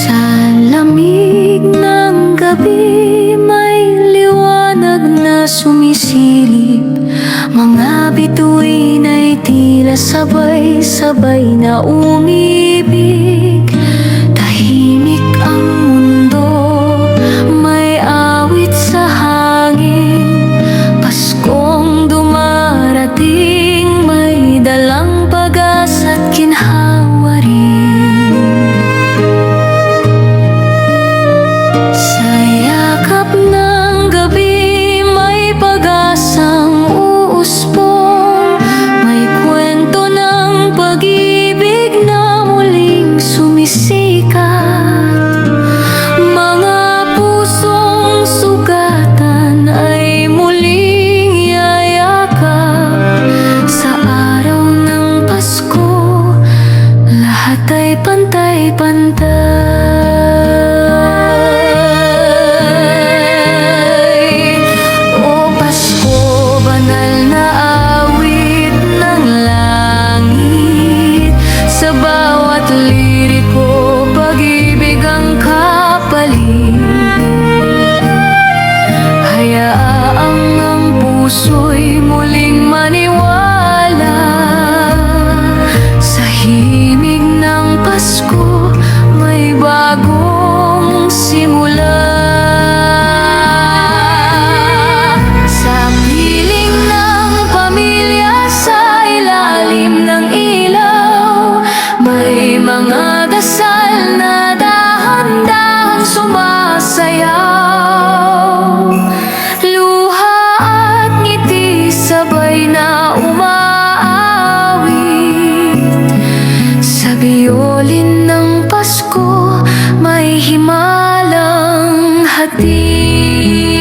Sa lamig ng gabi, may liwanag na sumisilip. Mga bituin ay tila sabay-sabay na umibig. Tahimik ang mundo, may awit sa hangin. Paskong dumarating, may dalang pag-asa't ginhawa rin. Sa yakap ng gabi, may pag-asang uuspong. May kwento ng pag-ibig na muling sumisikat. Mga pusong sugatan ay muling yayakap. Sa araw ng Pasko, lahat ay pantay-pantay. O Pasko, banal na awit ng langit. Sa bawat liriko, pag-ibig ang kapalit. Hayaang ang puso'y muling maniwala. Sa himig ng Pasko, may bagong simula. Sa piling ng pamilya, sa ilalim ng ilaw, may mga dasal na dahan-dahang sumasayaw. Luha at ngiti sabay na umaawit. Sa biolin ng Pasko, may himalang hatid.